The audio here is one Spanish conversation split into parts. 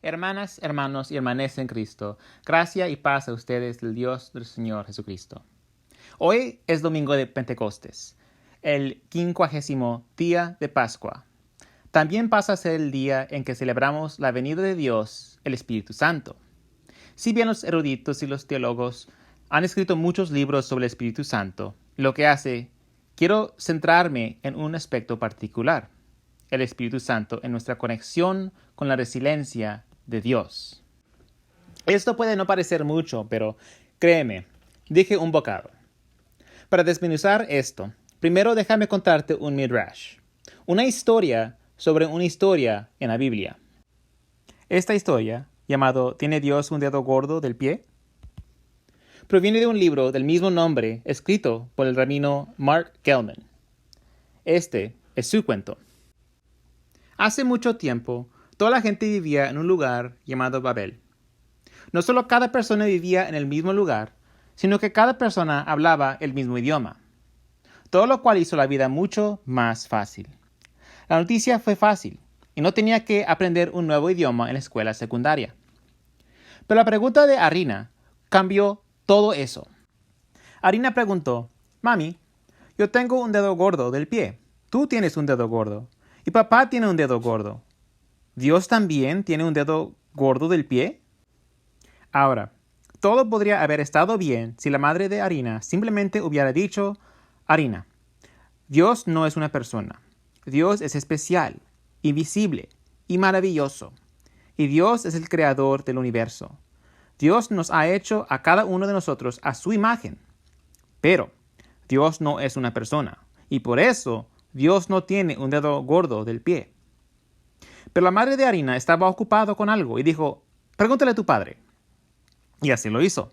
Hermanas, hermanos y hermanas en Cristo, gracia y paz a ustedes del Dios del Señor Jesucristo. Hoy es domingo de Pentecostes, el 50º día de Pascua. También pasa a ser el día en que celebramos la venida de Dios, el Espíritu Santo. Si bien los eruditos y los teólogos han escrito muchos libros sobre el Espíritu Santo, quiero centrarme en un aspecto particular, el Espíritu Santo en nuestra conexión con la resiliencia de Dios. Esto puede no parecer mucho, pero créeme, dije un bocado. Para desmenuzar esto, primero déjame contarte un midrash, una historia sobre una historia en la Biblia. Esta historia, llamado ¿Tiene Dios un dedo gordo del pie?, proviene de un libro del mismo nombre escrito por el rabino Mark Gellman. Este es su cuento. Hace mucho tiempo, toda la gente vivía en un lugar llamado Babel. No solo cada persona vivía en el mismo lugar, sino que cada persona hablaba el mismo idioma, todo lo cual hizo la vida mucho más fácil. La noticia fue fácil, y no tenía que aprender un nuevo idioma en la escuela secundaria. Pero la pregunta de Arina cambió todo eso. Arina preguntó: Mami, yo tengo un dedo gordo del pie. Tú tienes un dedo gordo. Y papá tiene un dedo gordo. ¿Dios también tiene un dedo gordo del pie? Ahora, todo podría haber estado bien si la madre de Arina simplemente hubiera dicho: Arina, Dios no es una persona. Dios es especial, invisible y maravilloso. Y Dios es el creador del universo. Dios nos ha hecho a cada uno de nosotros a su imagen. Pero Dios no es una persona, y por eso Dios no tiene un dedo gordo del pie. Pero la madre de Arina estaba ocupada con algo y dijo: pregúntale a tu padre. Y así lo hizo.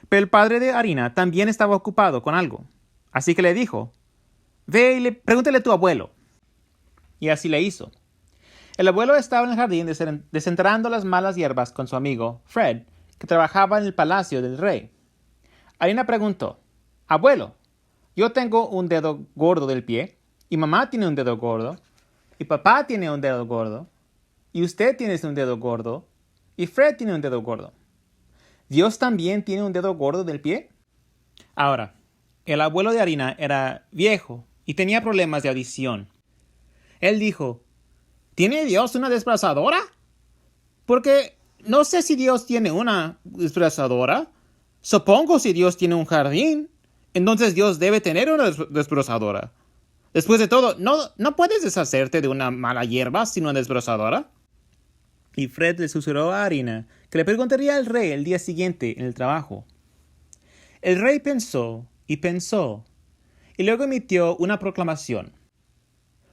Pero el padre de Arina también estaba ocupado con algo. Así que le dijo: ve y pregúntale a tu abuelo. Y así le hizo. El abuelo estaba en el jardín desenterrando las malas hierbas con su amigo Fred, que trabajaba en el palacio del rey. Arina preguntó: abuelo, yo tengo un dedo gordo del pie, y mamá tiene un dedo gordo, y papá tiene un dedo gordo, y usted tiene un dedo gordo, y Fred tiene un dedo gordo. ¿Dios también tiene un dedo gordo del pie? Ahora, el abuelo de Arina era viejo y tenía problemas de audición. Él dijo: ¿tiene Dios una desbrozadora? Porque no sé si Dios tiene una desbrozadora. Supongo si Dios tiene un jardín, entonces Dios debe tener una desbrozadora. Después de todo, ¿no puedes deshacerte de una mala hierba sin una desbrozadora? Y Fred le susurró a Arina que le preguntaría al rey el día siguiente en el trabajo. El rey pensó y pensó, y luego emitió una proclamación.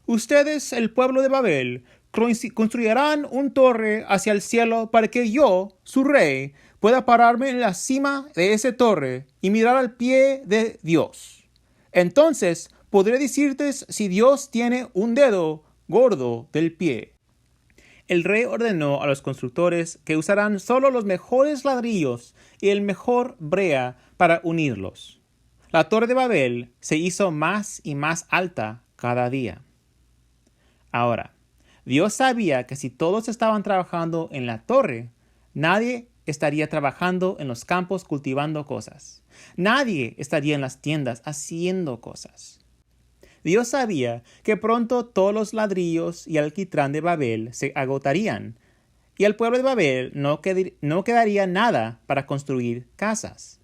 Ustedes, el pueblo de Babel, construirán una torre hacia el cielo para que yo, su rey, pueda pararme en la cima de esa torre y mirar al pie de Dios. Entonces podré decirte si Dios tiene un dedo gordo del pie. El rey ordenó a los constructores que usaran solo los mejores ladrillos y el mejor brea para unirlos. La torre de Babel se hizo más y más alta cada día. Ahora, Dios sabía que si todos estaban trabajando en la torre, nadie estaría trabajando en los campos cultivando cosas. Nadie estaría en las tiendas haciendo cosas. Dios sabía que pronto todos los ladrillos y alquitrán de Babel se agotarían, y al pueblo de Babel no quedaría nada para construir casas.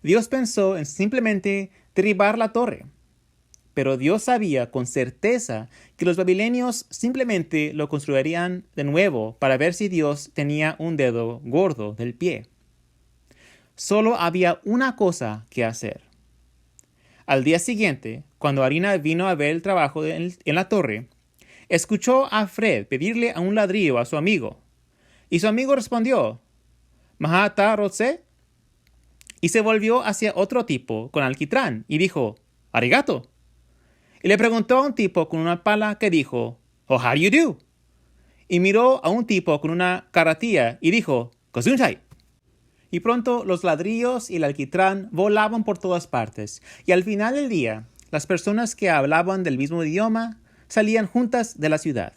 Dios pensó en simplemente derribar la torre. Pero Dios sabía con certeza que los babilonios simplemente lo construirían de nuevo para ver si Dios tenía un dedo gordo del pie. Solo había una cosa que hacer. Al día siguiente, cuando Arina vino a ver el trabajo en la torre, escuchó a Fred pedirle a un ladrillo a su amigo. Y su amigo respondió: ¿Mahata Rotse? Y se volvió hacia otro tipo con alquitrán y dijo: ¿Arigato? Y le preguntó a un tipo con una pala que dijo: Oh, how do you do? Y miró a un tipo con una carretilla y dijo: Gesundheit. Y pronto los ladrillos y el alquitrán volaban por todas partes, y al final del día, las personas que hablaban del mismo idioma salían juntas de la ciudad.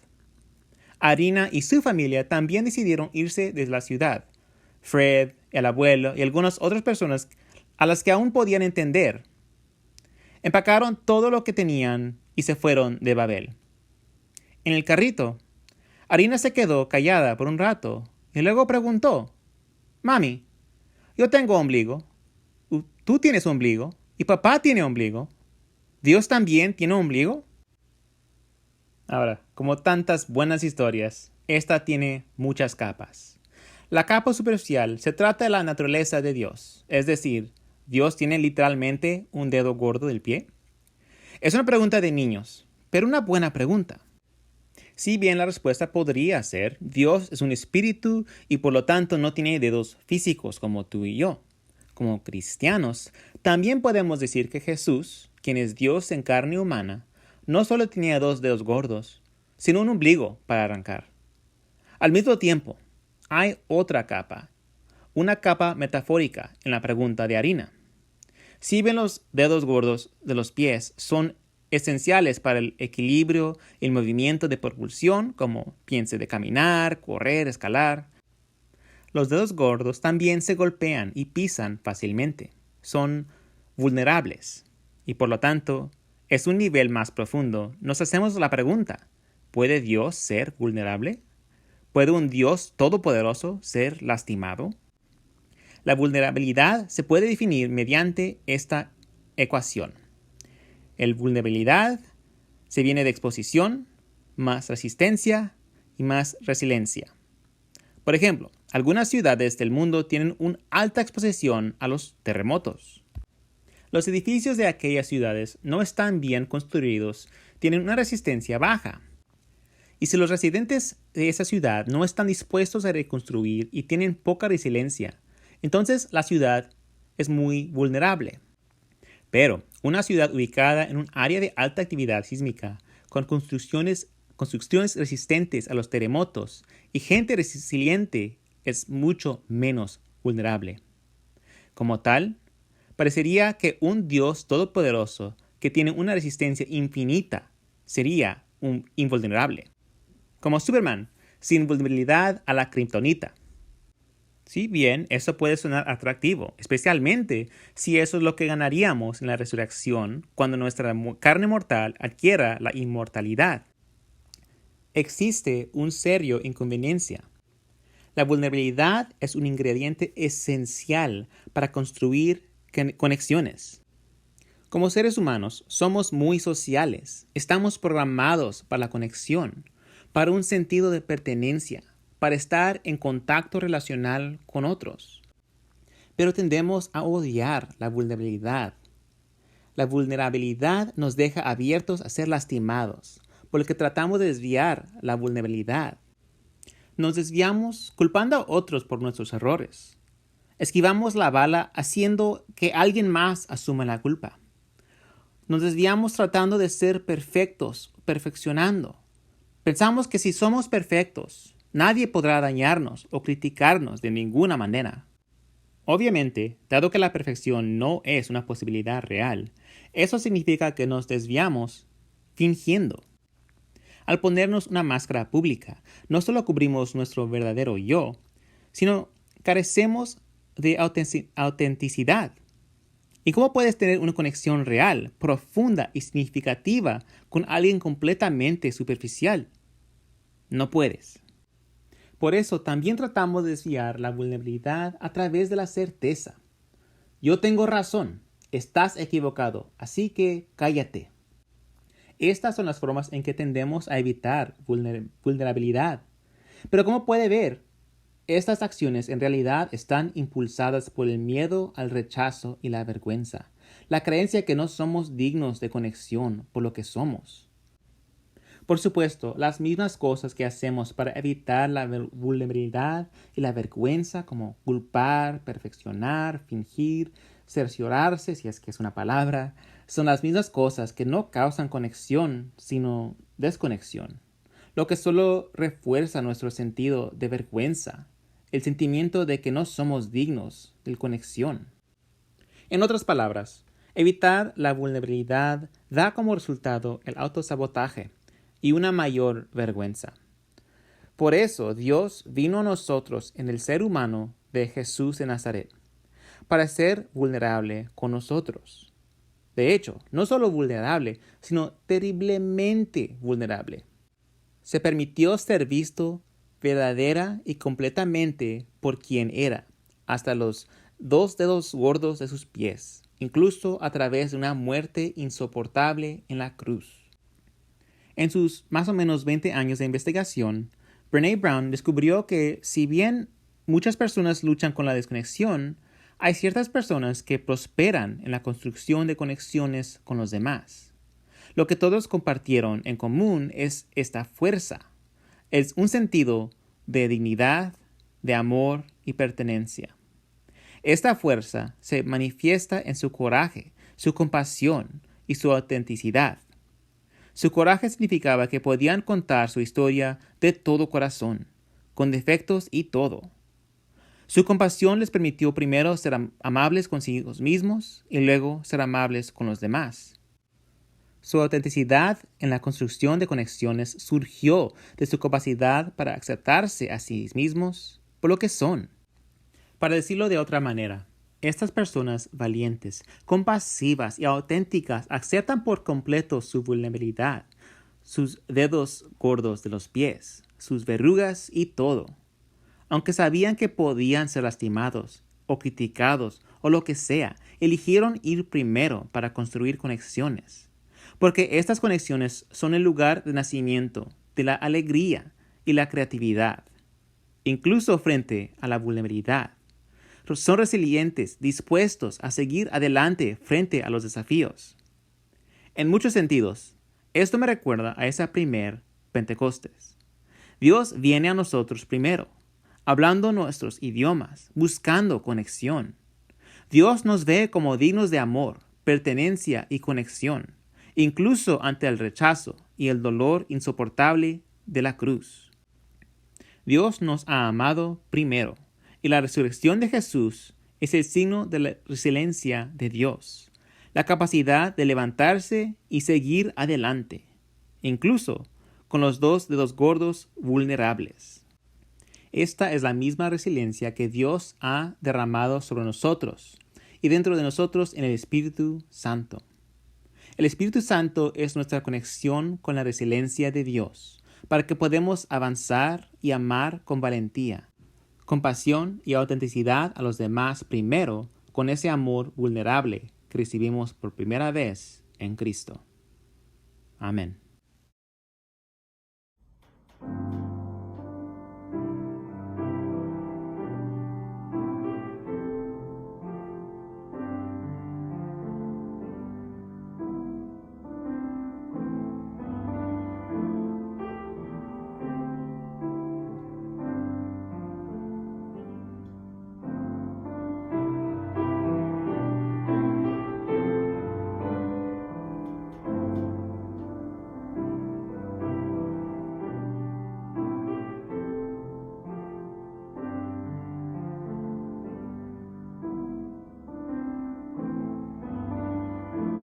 Harina y su familia también decidieron irse de la ciudad. Fred, el abuelo y algunas otras personas a las que aún podían entender. Empacaron todo lo que tenían y se fueron de Babel. En el carrito, Harina se quedó callada por un rato y luego preguntó: Mami, yo tengo ombligo. Tú tienes ombligo. Y papá tiene ombligo. ¿Dios también tiene ombligo? Ahora, como tantas buenas historias, esta tiene muchas capas. La capa superficial se trata de la naturaleza de Dios, es decir, ¿Dios tiene literalmente un dedo gordo del pie? Es una pregunta de niños, pero una buena pregunta. Si bien la respuesta podría ser, Dios es un espíritu y por lo tanto no tiene dedos físicos como tú y yo. Como cristianos, también podemos decir que Jesús, quien es Dios en carne humana, no solo tenía 2 dedos gordos, sino un ombligo para arrancar. Al mismo tiempo, hay otra capa, una capa metafórica en la pregunta de Harina. Si bien los dedos gordos de los pies son esenciales para el equilibrio y el movimiento de propulsión, como piense de caminar, correr, escalar, los dedos gordos también se golpean y pisan fácilmente. Son vulnerables y por lo tanto es un nivel más profundo. Nos hacemos la pregunta: ¿puede Dios ser vulnerable? ¿Puede un Dios todopoderoso ser lastimado? La vulnerabilidad se puede definir mediante esta ecuación. La vulnerabilidad se viene de exposición, más resistencia y más resiliencia. Por ejemplo, algunas ciudades del mundo tienen una alta exposición a los terremotos. Los edificios de aquellas ciudades no están bien construidos, tienen una resistencia baja. Y si los residentes de esa ciudad no están dispuestos a reconstruir y tienen poca resiliencia, entonces la ciudad es muy vulnerable. Pero una ciudad ubicada en un área de alta actividad sísmica, con construcciones resistentes a los terremotos y gente resiliente, es mucho menos vulnerable. Como tal, parecería que un Dios todopoderoso que tiene una resistencia infinita sería un invulnerable. Como Superman, sin vulnerabilidad a la kriptonita. Si bien eso puede sonar atractivo, especialmente si eso es lo que ganaríamos en la resurrección cuando nuestra carne mortal adquiera la inmortalidad. Existe un serio inconveniencia. La vulnerabilidad es un ingrediente esencial para construir conexiones. Como seres humanos, somos muy sociales. Estamos programados para la conexión, para un sentido de pertenencia, para estar en contacto relacional con otros. Pero tendemos a odiar la vulnerabilidad. La vulnerabilidad nos deja abiertos a ser lastimados, por lo que tratamos de desviar la vulnerabilidad. Nos desviamos culpando a otros por nuestros errores. Esquivamos la bala haciendo que alguien más asuma la culpa. Nos desviamos tratando de ser perfectos, perfeccionando. Pensamos que si somos perfectos, nadie podrá dañarnos o criticarnos de ninguna manera. Obviamente, dado que la perfección no es una posibilidad real, eso significa que nos desviamos fingiendo. Al ponernos una máscara pública, no solo cubrimos nuestro verdadero yo, sino carecemos de autenticidad. ¿Y cómo puedes tener una conexión real, profunda y significativa con alguien completamente superficial? No puedes. Por eso también tratamos de desviar la vulnerabilidad a través de la certeza. Yo tengo razón, estás equivocado, así que cállate. Estas son las formas en que tendemos a evitar vulnerabilidad. Pero como puede ver, estas acciones en realidad están impulsadas por el miedo al rechazo y la vergüenza, la creencia que no somos dignos de conexión por lo que somos. Por supuesto, las mismas cosas que hacemos para evitar la vulnerabilidad y la vergüenza, como culpar, perfeccionar, fingir, cerciorarse, si es que es una palabra, son las mismas cosas que no causan conexión, sino desconexión, lo que solo refuerza nuestro sentido de vergüenza, el sentimiento de que no somos dignos de conexión. En otras palabras, evitar la vulnerabilidad da como resultado el autosabotaje y una mayor vergüenza. Por eso Dios vino a nosotros en el ser humano de Jesús de Nazaret, para ser vulnerable con nosotros. De hecho, no solo vulnerable, sino terriblemente vulnerable. Se permitió ser visto verdadera y completamente por quien era, hasta los 2 dedos gordos de sus pies, incluso a través de una muerte insoportable en la cruz. En sus más o menos 20 años de investigación, Brené Brown descubrió que, si bien muchas personas luchan con la desconexión, hay ciertas personas que prosperan en la construcción de conexiones con los demás. Lo que todos compartieron en común es esta fuerza. Es un sentido de dignidad, de amor y pertenencia. Esta fuerza se manifiesta en su coraje, su compasión y su autenticidad. Su coraje significaba que podían contar su historia de todo corazón, con defectos y todo. Su compasión les permitió primero ser amables consigo mismos y luego ser amables con los demás. Su autenticidad en la construcción de conexiones surgió de su capacidad para aceptarse a sí mismos por lo que son. Para decirlo de otra manera, estas personas valientes, compasivas y auténticas aceptan por completo su vulnerabilidad, sus dedos gordos de los pies, sus verrugas y todo. Aunque sabían que podían ser lastimados o criticados o lo que sea, eligieron ir primero para construir conexiones. Porque estas conexiones son el lugar de nacimiento de la alegría y la creatividad, incluso frente a la vulnerabilidad. Son resilientes, dispuestos a seguir adelante frente a los desafíos. En muchos sentidos, esto me recuerda a esa primer Pentecostés. Dios viene a nosotros primero, hablando nuestros idiomas, buscando conexión. Dios nos ve como dignos de amor, pertenencia y conexión, incluso ante el rechazo y el dolor insoportable de la cruz. Dios nos ha amado primero. Y la resurrección de Jesús es el signo de la resiliencia de Dios, la capacidad de levantarse y seguir adelante, incluso con los 2 dedos gordos vulnerables. Esta es la misma resiliencia que Dios ha derramado sobre nosotros y dentro de nosotros en el Espíritu Santo. El Espíritu Santo es nuestra conexión con la resiliencia de Dios, para que podamos avanzar y amar con valentía, compasión y autenticidad a los demás primero, con ese amor vulnerable que recibimos por primera vez en Cristo. Amén.